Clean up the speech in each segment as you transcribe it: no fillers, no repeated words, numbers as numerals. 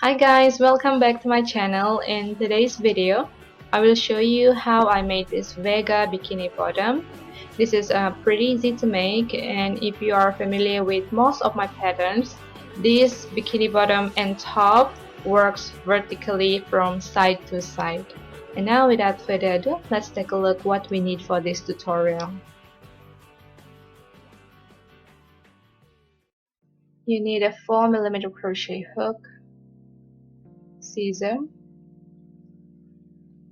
Hi guys, welcome back to my channel. In today's video, I will show you how I made this Vega bikini bottom. This is pretty easy to make, and if you are familiar with most of my patterns, this bikini bottom and top works vertically from side to side. And now without further ado, let's take a look what we need for this tutorial. You need a 4mm crochet hook, scissor,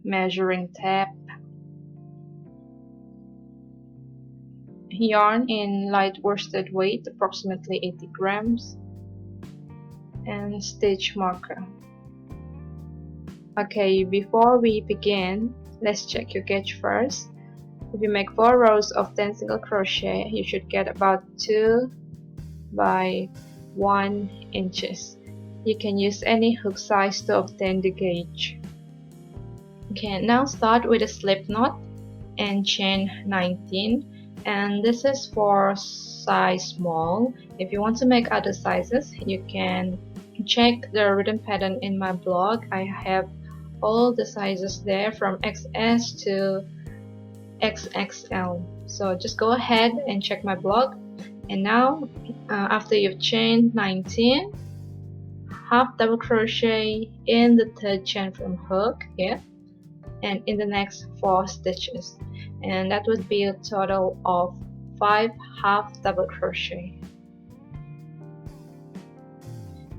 measuring tape, yarn in light worsted weight approximately 80 grams, and stitch marker. Okay, before we begin, let's check your gauge first. If you make 4 rows of 10 single crochet, you should get about 2 by 1 inches. You can use any hook size to obtain the gauge. Okay, now start with a slip knot and chain 19, and this is for size small. If you want to make other sizes, you can check the written pattern in my blog. I have all the sizes there from XS to XXL, so just go ahead and check my blog. And now after you've chained 19, half double crochet in the third chain from hook here and in the next 4 stitches, and that would be a total of 5 half double crochet.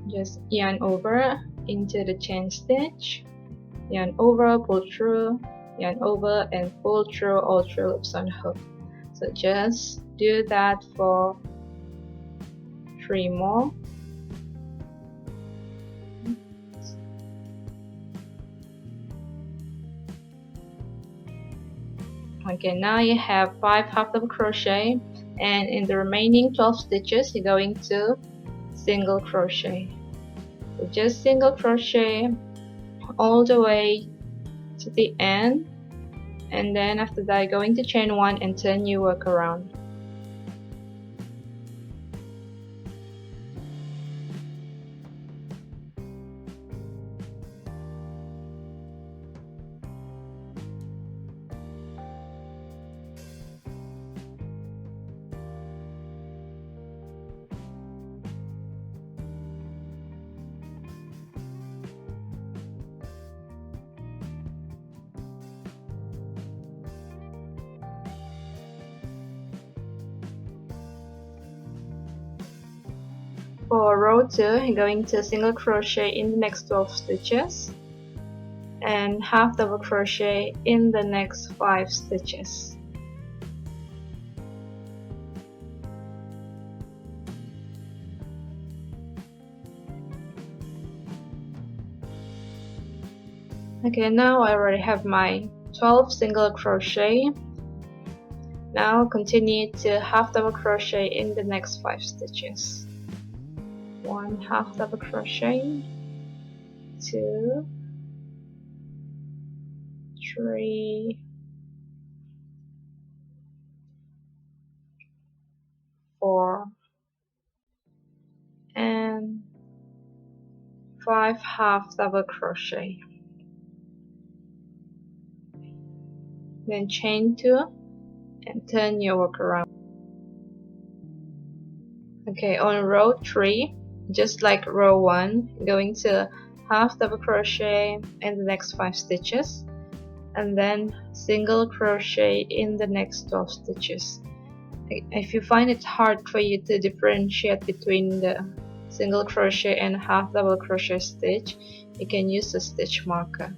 Just yarn over into the chain stitch, yarn over, pull through, yarn over, and pull through all 3 loops on hook. So just do that for 3 more. Okay, now you have 5 half double crochet, and in the remaining 12 stitches you're going to single crochet. So just single crochet all the way to the end, and then after that you're going to chain 1 and turn your work around. For row 2, you're going to single crochet in the next 12 stitches and half double crochet in the next 5 stitches. Okay, now I already have my 12 single crochet. Now continue to half double crochet in the next 5 stitches. 1 half double crochet, 2, 3, 4, and 5 half double crochet. Then chain 2 and turn your work around. Okay, on row 3, just like row 1, going to half double crochet in the next 5 stitches and then single crochet in the next 12 stitches. If you find it hard for you to differentiate between the single crochet and half double crochet stitch, you can use a stitch marker.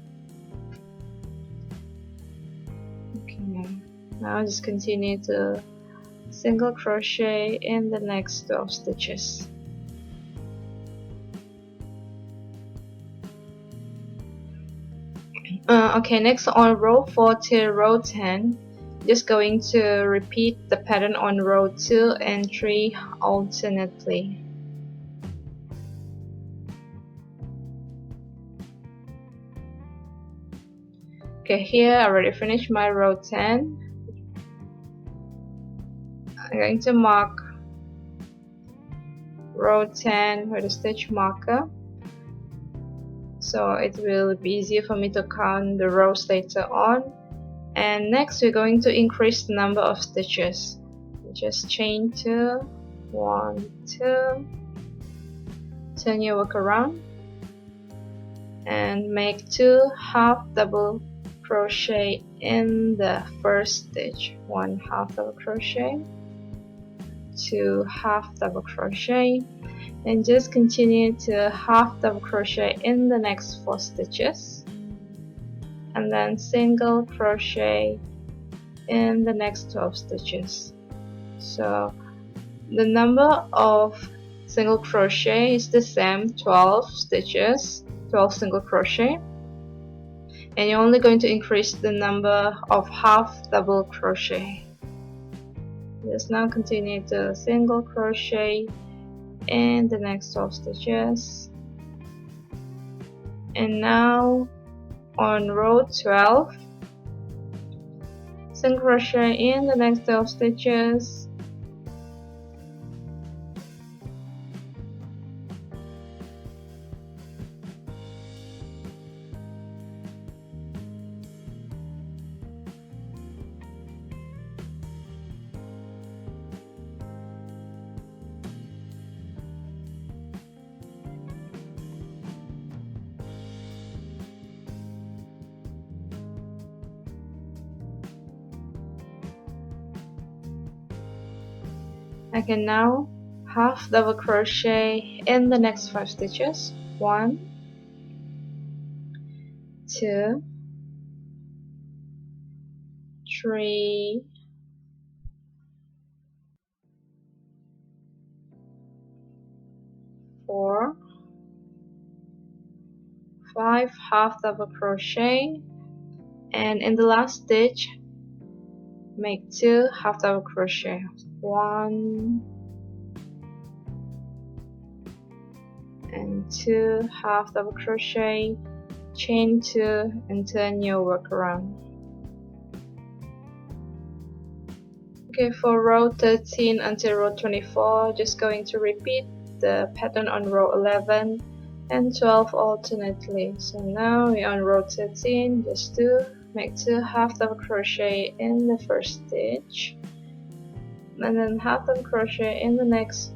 Okay, now just continue to single crochet in the next 12 stitches. Okay, next on row 4 to row 10, just going to repeat the pattern on row 2 and 3 alternately. Okay, here I already finished my row 10. I'm going to mark row 10 with a stitch marker. so it will be easier for me to count the rows later on. And next we're going to increase the number of stitches. Just chain 2, 1, 2, turn your work around and make 2 half double crochet in the first stitch. 1 half double crochet, 2 half double crochet, and just continue to half double crochet in the next 4 stitches, and then single crochet in the next 12 stitches. So the number of single crochet is the same, 12 stitches, 12 single crochet, and you're only going to increase the number of half double crochet. Just now continue to single crochet in the next 12 stitches, and now on row 12, single crochet in the next 12 stitches, I can now half double crochet in the next 5 stitches. 1, 2, 3, 4, 5 half double crochet, and in the last stitch make 2 half double crochet. 1 and 2 half double crochet, chain 2 and turn your work around. Okay, for row 13 until row 24, just going to repeat the pattern on row 11 and 12 alternately. So now we're on row 13, just make 2 half double crochet in the first stitch, and then half double crochet in the next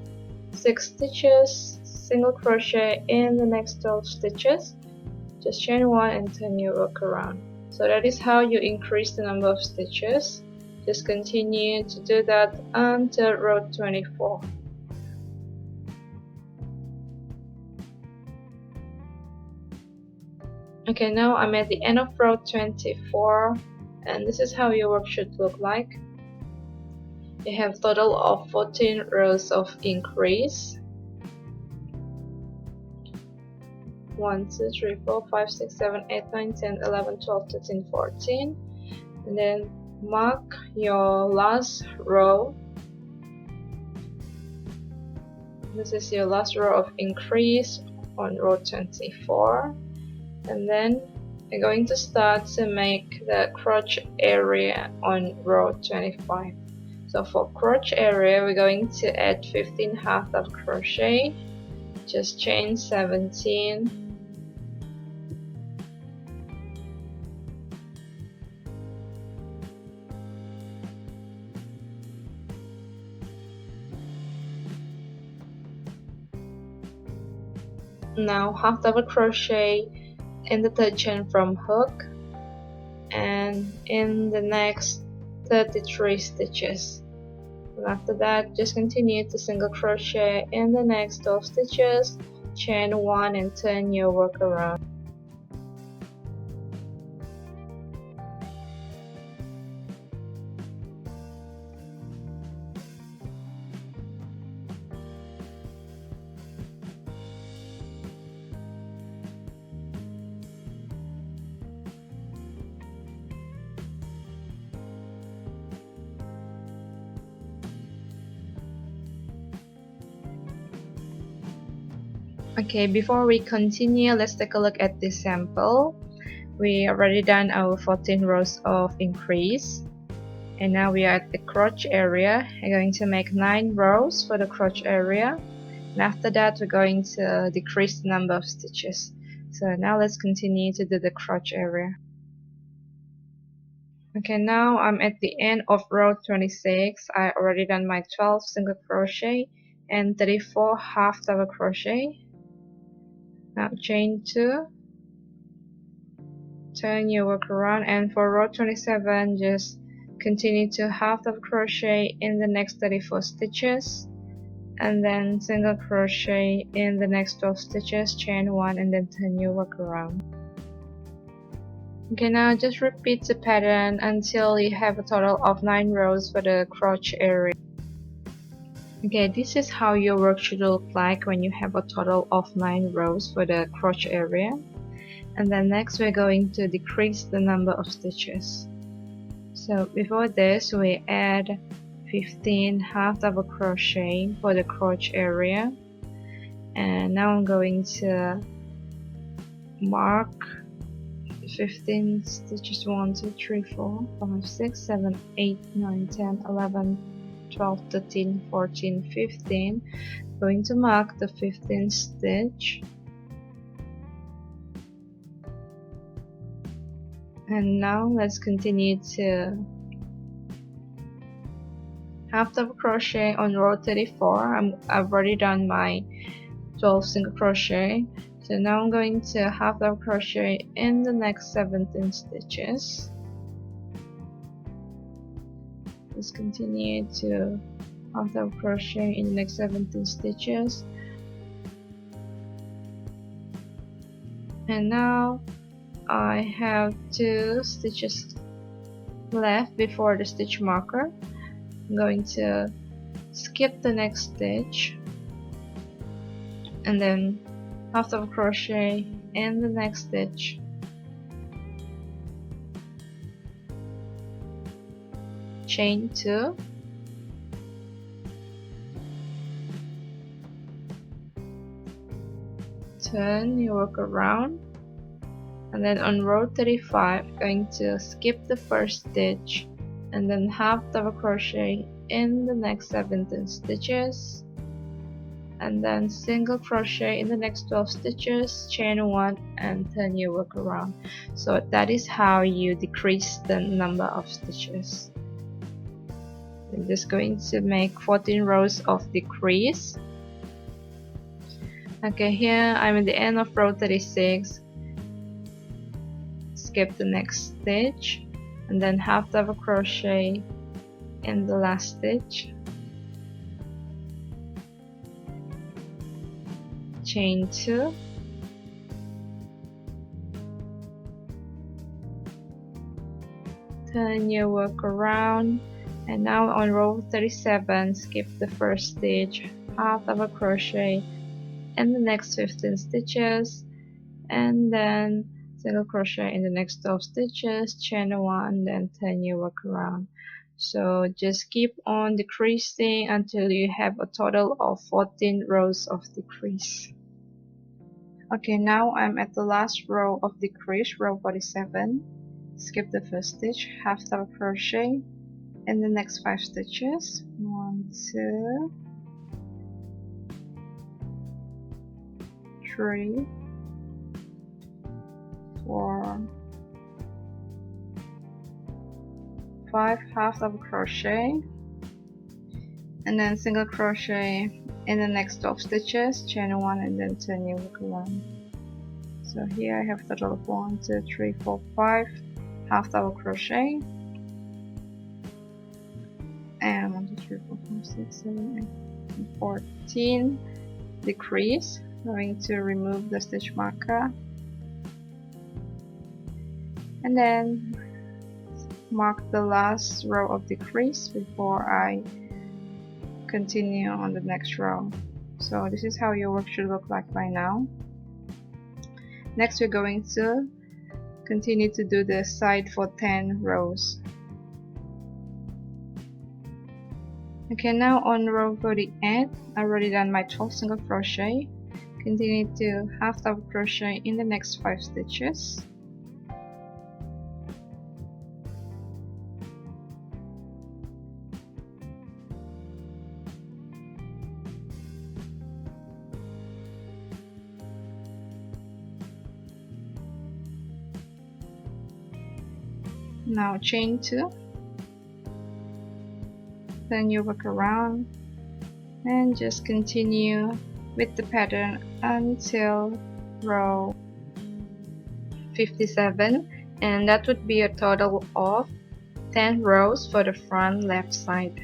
6 stitches, single crochet in the next 12 stitches, just chain 1 and turn your work around. So that is how you increase the number of stitches. Just continue to do that until row 24. Okay, now I'm at the end of row 24, and this is how your work should look like. You have a total of 14 rows of increase. 1, 2, 3, 4, 5, 6, 7, 8, 9, 10, 11, 12, 13, 14. And then mark your last row. This is your last row of increase on row 24. And then we're going to start to make the crotch area on row 25. So for crotch area, we're going to add 15 half double crochet, just chain 17, now half double crochet in the third chain from hook and in the next 33 stitches. And after that, just continue to single crochet in the next 12 stitches, chain 1 and turn your work around. Okay, before we continue, let's take a look at this sample. We already done our 14 rows of increase, and now we are at the crotch area. I'm going to make 9 rows for the crotch area, and after that we're going to decrease the number of stitches. So now let's continue to do the crotch area. Okay, now I'm at the end of row 26. I already done my 12 single crochet and 34 half double crochet. Now chain 2, turn your work around, and for row 27 just continue to half double crochet in the next 34 stitches, and then single crochet in the next 12 stitches, chain 1, and then turn your work around. Okay, now just repeat the pattern until you have a total of 9 rows for the crotch area. Okay, this is how your work should look like when you have a total of 9 rows for the crotch area. And then next we're going to decrease the number of stitches. So before this we add 15 half double crochet for the crotch area, and now I'm going to mark 15 stitches 1 2 3 4 5 6 7 8 9 10 11 12 13 14 15. Going to mark the 15th stitch, and now let's continue to half double crochet on row 34. I've already done my 12 single crochet, so now I'm going to half double crochet in the next 17 stitches. Let's continue to half double crochet in the next 17 stitches, and now I have 2 stitches left before the stitch marker. I'm going to skip the next stitch and then half double crochet in the next stitch, chain 2, turn your work around, and then on row 35 going to skip the first stitch and then half double crochet in the next 17 stitches, and then single crochet in the next 12 stitches, chain 1, and turn your work around. So that is how you decrease the number of stitches. I'm just going to make 14 rows of decrease. Okay, here I'm at the end of row 36. Skip the next stitch and then half double crochet in the last stitch, chain 2, turn your work around, and now on row 37 skip the first stitch, half double crochet in the next 15 stitches, and then single crochet in the next 12 stitches, chain 1, then turn your work around. So just keep on decreasing until you have a total of 14 rows of decrease. Okay, now I'm at the last row of decrease, row 47. Skip the first stitch, half double crochet in the next 5 stitches, 1 2 3 4 5 half double crochet, and then single crochet in the next 12 stitches, chain 1, and then turn your work around. So here I have a total of 1 2 3 4 5 half double crochet, and 1 2 3 4 5 6 7 8 14 decrease. Going to remove the stitch marker and then mark the last row of decrease before I continue on the next row. So this is how your work should look like by now. Next we're going to continue to do the side for 10 rows. Okay, now on row 48 I've already done my 12 single crochet. Continue to half double crochet in the next 5 stitches, Now chain 2, then you work around and just continue with the pattern until row 57, and that would be a total of 10 rows for the front left side.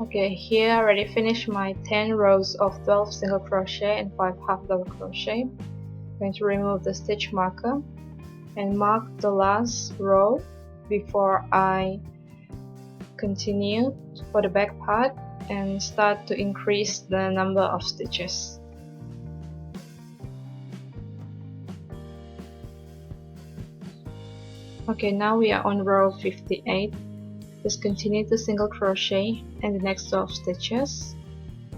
Okay, here I already finished my 10 rows of 12 single crochet and 5 half double crochet. I'm going to remove the stitch marker and mark the last row before I continue for the back part and start to increase the number of stitches. Okay, now we are on row 58. Just continue to single crochet in the next 12 stitches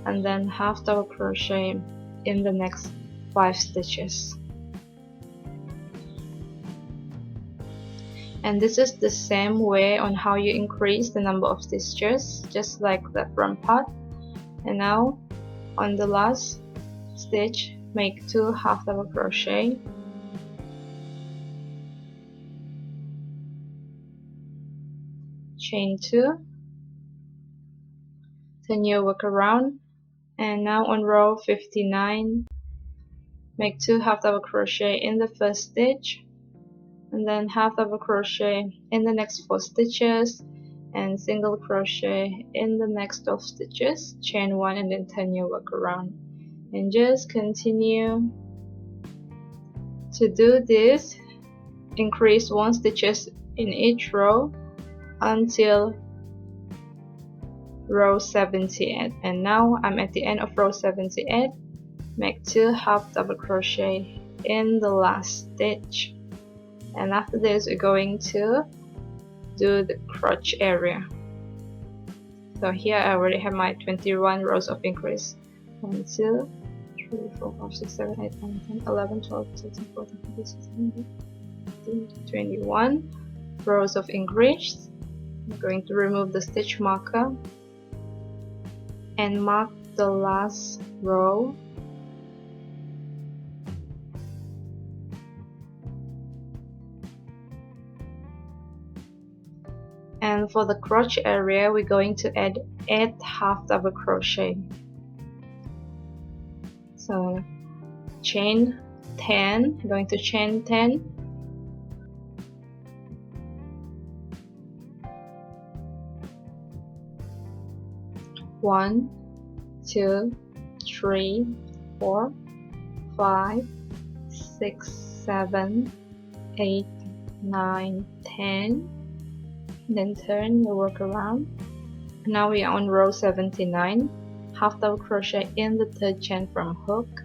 and then half double crochet in the next 5 stitches. And this is the same way on how you increase the number of stitches, just like the front part. And now on the last stitch, make 2 half double crochet, chain 2, then you work around, and now on row 59, make 2 half double crochet in the first stitch, and then half double crochet in the next 4 stitches, and single crochet in the next 12 stitches, chain 1, and then turn your work around. And just continue to do this, increase 1 stitches in each row until row 78. And now I'm at the end of row 78. Make 2 half double crochet in the last stitch, and after this we're going to do the crotch area. So here I already have my 21 rows of increase. 1, 2, 3, 4, 5, 6, 7, 8, 9, 10, 11, 12, 13, 14, 15, 16, 17, 21 rows of increase. I'm going to remove the stitch marker and mark the last row. And for the crotch area, we're going to add 8 half double crochet. So chain 10, I'm going to chain 10, one, 2, 3, 4, 5, 6, 7, 8, 9, 10. Then turn your work around. Now we are on row 79. Half double crochet in the third chain from hook,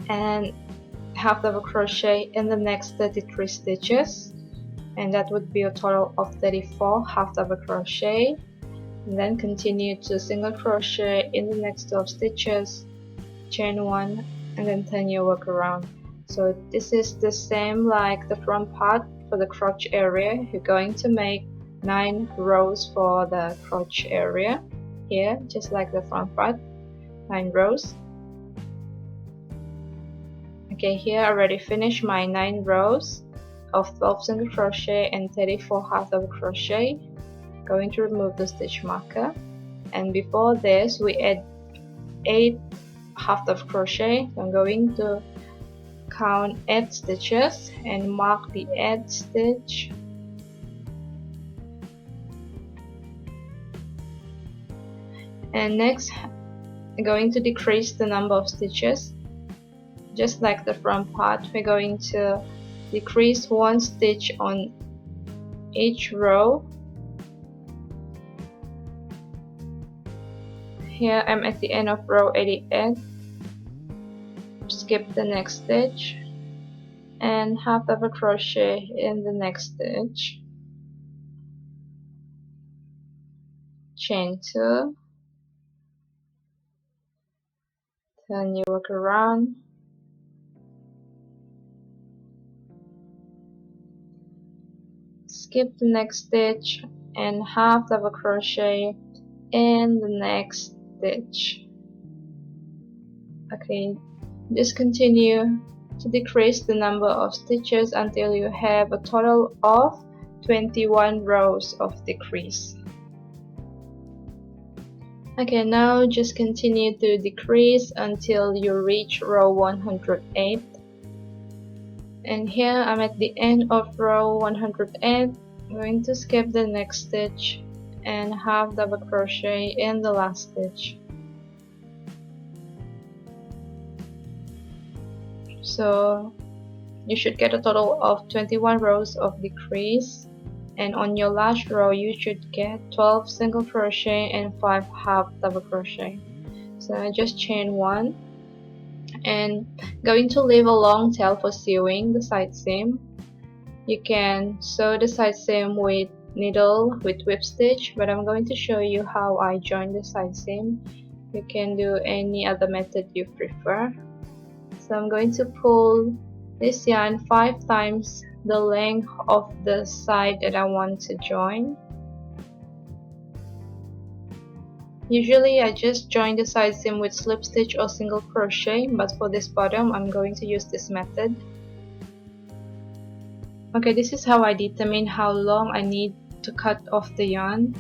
and half double crochet in the next 33 stitches, and that would be a total of 34 half double crochet. And then continue to single crochet in the next 12 stitches, chain 1, and then turn your work around. So this is the same like the front part. For the crotch area, you're going to make 9 rows for the crotch area here, just like the front part, 9 rows. Okay, here I already finished my 9 rows of 12 single crochet and 34 half double crochet. Going to remove the stitch marker, and before this we add 8 half double crochet. So I'm going to count 8 stitches and mark the 8th stitch, and next I'm going to decrease the number of stitches, just like the front part. We're going to decrease 1 stitch on each row. Here I'm at the end of row 88. Skip the next stitch and half double crochet in the next stitch, chain 2, turn your work around, skip the next stitch and half double crochet in the next stitch. Okay, just continue to decrease the number of stitches until you have a total of 21 rows of decrease. Okay, now just continue to decrease until you reach row 108. And here I'm at the end of row 108. I'm going to skip the next stitch and half double crochet in the last stitch. So you should get a total of 21 rows of decrease, and on your last row you should get 12 single crochet and 5 half double crochet. So I just chain 1 and going to leave a long tail for sewing the side seam. You can sew the side seam with needle with whip stitch, but I'm going to show you how I join the side seam. You can do any other method you prefer. So I'm going to pull this yarn 5 times the length of the side that I want to join. Usually I just join the side seam with slip stitch or single crochet, but for this bottom I'm going to use this method. Okay, this is how I determine how long I need to cut off the yarn.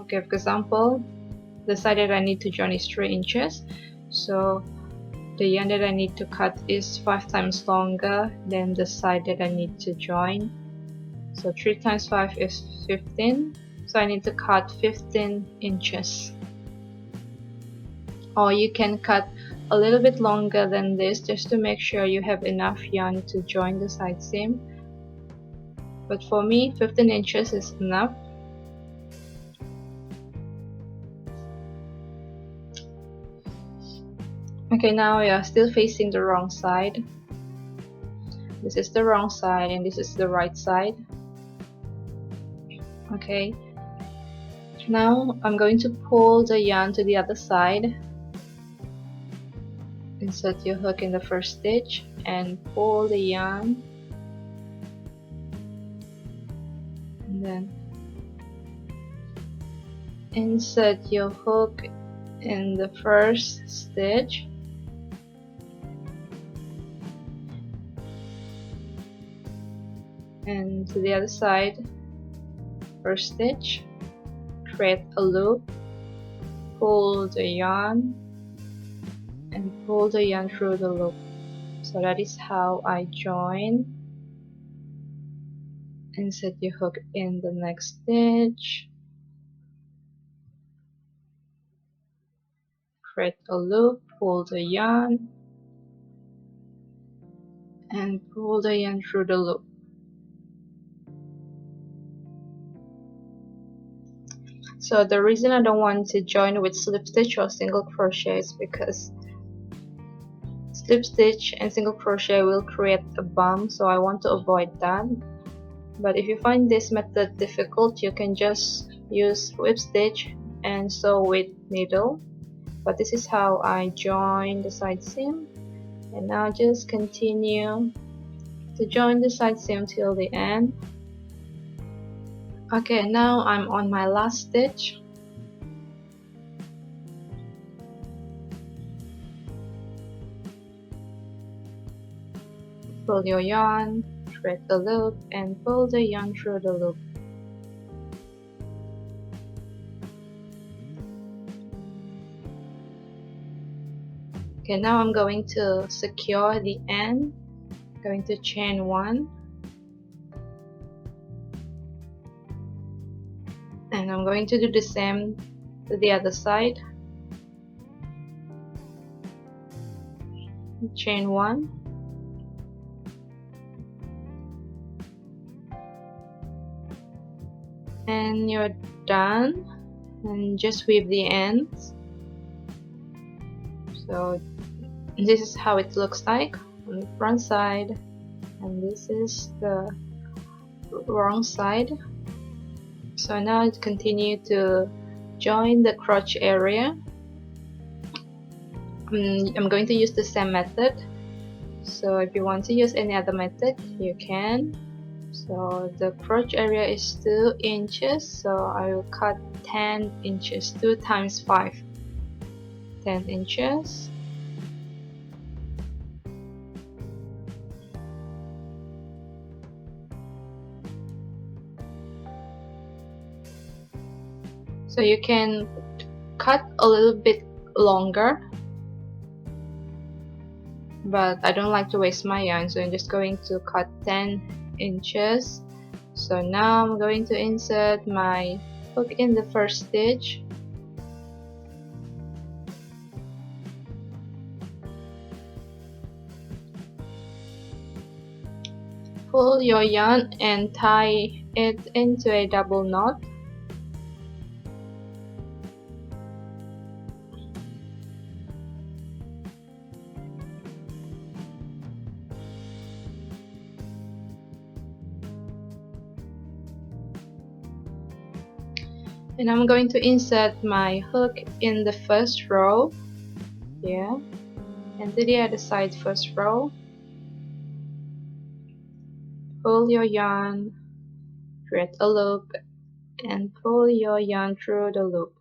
Okay, for example, the side that I need to join is 3 inches, so the yarn that I need to cut is 5 times longer than the side that I need to join. So 3 times 5 is 15, so I need to cut 15 inches. Or you can cut a little bit longer than this just to make sure you have enough yarn to join the side seam. But for me, 15 inches is enough. Okay, now we are still facing the wrong side. This is the wrong side and this is the right side. Okay, now I'm going to pull the yarn to the other side. Insert your hook in the first stitch and pull the yarn, and then insert your hook in the first stitch, and to the other side, first stitch, create a loop, pull the yarn and pull the yarn through the loop. So that is how I join. Insert your hook in the next stitch, create a loop, pull the yarn and pull the yarn through the loop. So the reason I don't want to join with slip stitch or single crochet is because slip stitch and single crochet will create a bump, so I want to avoid that. But if you find this method difficult, you can just use whip stitch and sew with needle. But this is how I join the side seam, and now just continue to join the side seam till the end. Okay, now I'm on my last stitch. Pull your yarn, thread the loop and pull the yarn through the loop. Okay, now I'm going to secure the end. I'm going to chain 1 and I'm going to do the same to the other side. Chain 1 and you're done, and just weave the ends. So this is how it looks like on the front side, and this is the wrong side. So now continue to join the crotch area. I'm going to use the same method, so if you want to use any other method you can. So the crotch area is 2 inches, so I will cut 10 inches. 2 times 5, 10 inches. So you can cut a little bit longer, but I don't like to waste my yarn, so I'm just going to cut 10 inches. So now I'm going to insert my hook in the first stitch. Pull your yarn and tie it into a double knot. And I'm going to insert my hook in the first row here, and to the other side first row. Pull your yarn, create a loop, and pull your yarn through the loop.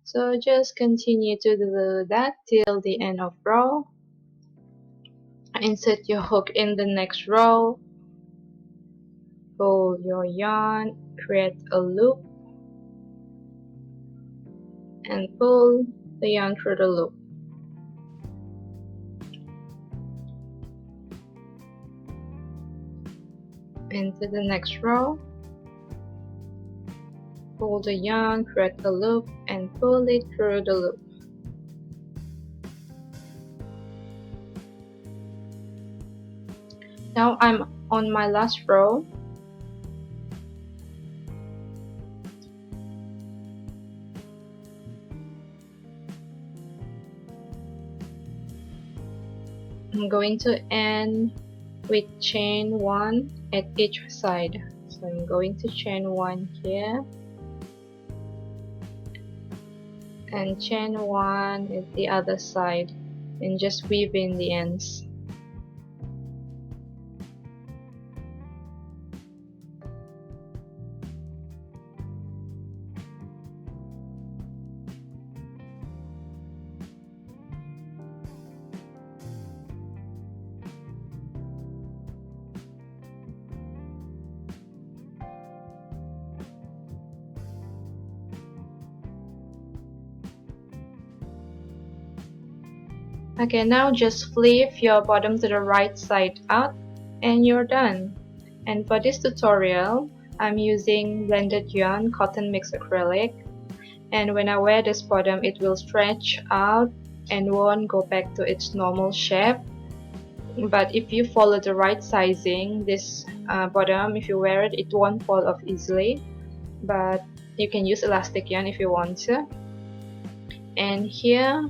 So just continue to do that till the end of row. Insert your hook in the next row, pull your yarn, create a loop, and pull the yarn through the loop. Into the next row, pull the yarn, create a loop, and pull it through the loop. Now I'm on my last row. I'm going to end with chain 1 at each side. So I'm going to chain 1 here and chain 1 at the other side, and just weave in the ends. Okay, now just flip your bottom to the right side out and you're done. And for this tutorial, I'm using blended yarn cotton mix acrylic, and when I wear this bottom it will stretch out and won't go back to its normal shape. But if you follow the right sizing, this bottom, if you wear it, it won't fall off easily. But you can use elastic yarn if you want to. And here,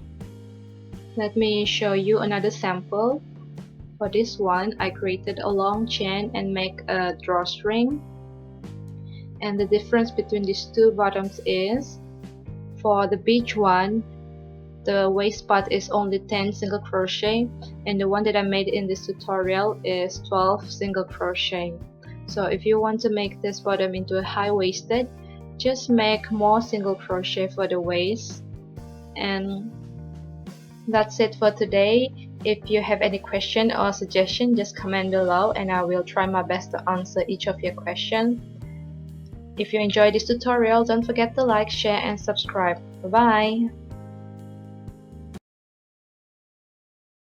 let me show you another sample. For this one, I created a long chain and make a drawstring. And the difference between these two bottoms is, for the beach one, the waist part is only 10 single crochet, and the one that I made in this tutorial is 12 single crochet. So if you want to make this bottom into a high-waisted, just make more single crochet for the waist. And that's it for today. If you have any question or suggestion, just comment below and I will try my best to answer each of your questions. If you enjoyed this tutorial, don't forget to like, share and subscribe. Bye bye!